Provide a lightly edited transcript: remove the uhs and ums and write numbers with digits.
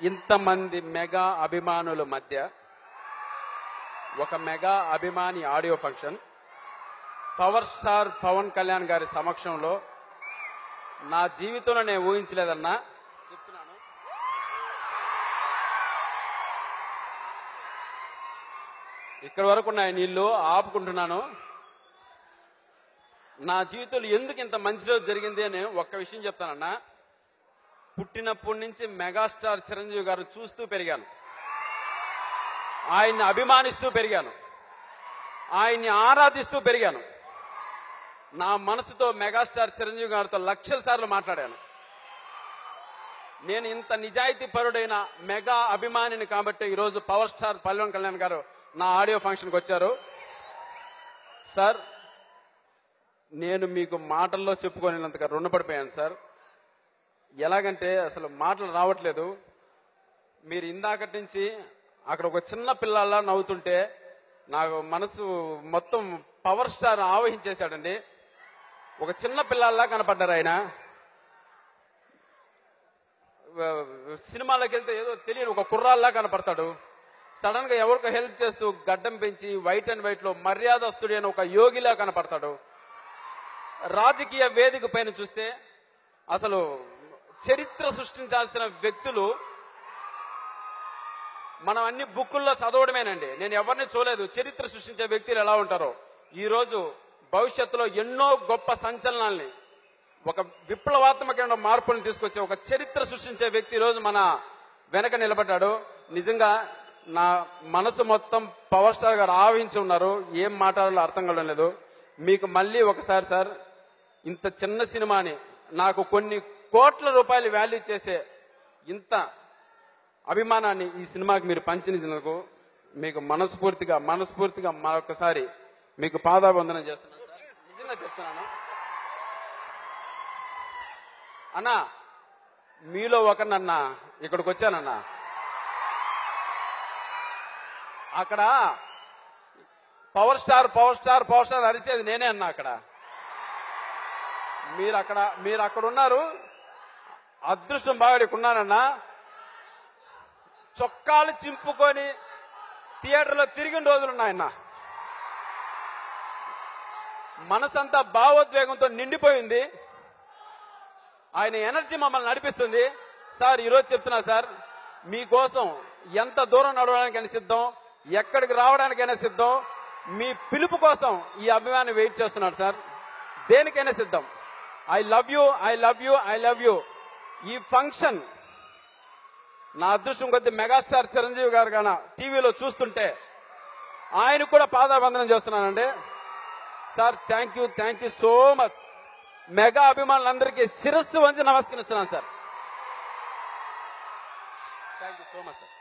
ఇంతమంది మెగా అభిమానుల మధ్య ఒక మెగా అభిమాని audio function power star Pawan Kalyan గారి సమక్షంలో నా జీవితంలో నేను ఊహించలేదన్నా. చెప్తున్నాను, ఇక్కడి వరకు నా నీళ్ళు ఆపుకుంటున్నాను. నా జీవితంలో ఎందుకు ఇంత మంచి రోజు జరిగింది అని ఒక్క విషయం చెప్తానన్నా. పుట్టినప్పటి నుంచి మెగాస్టార్ చిరంజీవి గారు చూస్తూ పెరిగాను, ఆయన్ని అభిమానిస్తూ పెరిగాను, ఆయన్ని ఆరాధిస్తూ పెరిగాను. నా మనసుతో మెగాస్టార్ చిరంజీవి గారితో లక్షల సార్లు మాట్లాడాను. నేను ఇంత నిజాయితీ పరుడైన మెగా అభిమానిని కాబట్టి ఈరోజు పవర్ స్టార్ పవన్ కళ్యాణ్ గారు నా ఆడియో ఫంక్షన్కి వచ్చారు. సార్, నేను మీకు మాటల్లో చెప్పుకోలేనంతగా రుణపడిపోయాను సార్. ఎలాగంటే అసలు మాటలు రావట్లేదు. మీరు ఇందాకటి నుంచి అక్కడ ఒక చిన్న పిల్లల్లా నవ్వుతుంటే నాకు మనసు మొత్తం పవర్ స్టార్ ఆవహించేశాడండి. ఒక చిన్న పిల్లల్లా కనపడ్డారు ఆయన. సినిమాలోకి వెళ్తే ఏదో తెలియని ఒక కుర్రాల్లా కనపడతాడు. సడన్ గా ఎవరికో హెల్ప్ చేస్తూ గడ్డం పెంచి వైట్ అండ్ వైట్ లో మర్యాదస్తుడి అని ఒక యోగిలా కనపడతాడు. రాజకీయ వేదిక పైన చూస్తే అసలు చరిత్ర సృష్టించాల్సిన వ్యక్తులు మనం అన్ని బుక్కుల్లో చదవడమేనండి. నేను ఎవరిని చూడలేదు చరిత్ర సృష్టించే వ్యక్తులు ఎలా ఉంటారో. ఈ రోజు భవిష్యత్తులో ఎన్నో గొప్ప సంచలనాల్ని, ఒక విప్లవాత్మకమైన మార్పులను తీసుకొచ్చే ఒక చరిత్ర సృష్టించే వ్యక్తి ఈరోజు మన వెనక నిలబడ్డాడు. నిజంగా నా మనసు మొత్తం పవర్ స్టార్ గారు ఆవహించి ఉన్నారు. ఏం మాట్లాడాలో అర్థం కావడం లేదు. మీకు మళ్ళీ ఒకసారి సార్, ఇంత చిన్న సినిమాని నాకు కొన్ని కోట్ల రూపాయలు వాల్యూ చేసే ఇంత అభిమానాన్ని ఈ సినిమాకి మీరు పంచినందుకు మీకు మనస్ఫూర్తిగా మరొకసారి మీకు పాదాబంధనం చేస్తున్నాను సార్. నిజంగా చెప్తున్నాను అన్నా. మీలో ఒకనన్నా ఇక్కడికి వచ్చానన్నా. అక్కడ పవర్ స్టార్ అరిచేది నేనే అన్నా. అక్కడ మీరు అక్కడ ఉన్నారు. అదృష్టం బాగా ఉన్నానన్నా. చొక్కాలు చింపుకొని థియేటర్లో తిరిగిన రోజులున్నాయన్న. మనసంతా భావోద్వేగంతో నిండిపోయింది. ఆయన ఎనర్జీ మమ్మల్ని నడిపిస్తుంది. సార్, ఈరోజు చెప్తున్నా సార్, మీకోసం ఎంత దూరం నడవడానికైనా సిద్ధం, ఎక్కడికి రావడానికైనా సిద్ధం. మీ పిలుపు కోసం ఈ అభిమాని వెయిట్ చేస్తున్నాడు సార్. దేనికైనా సిద్ధం. I love you. ఈ ఫంక్షన్ నా అదృష్టం కొద్ది మెగాస్టార్ చిరంజీవి గారు గాన టీవీలో చూస్తుంటే ఆయన కూడా పాదాబంధనం చేస్తున్నానండి. Sir, thank you so much. Mega అభిమానులందరికీ శిరస్సు వంచి నమస్కరిస్తున్నాను sir. Thank you so much sir.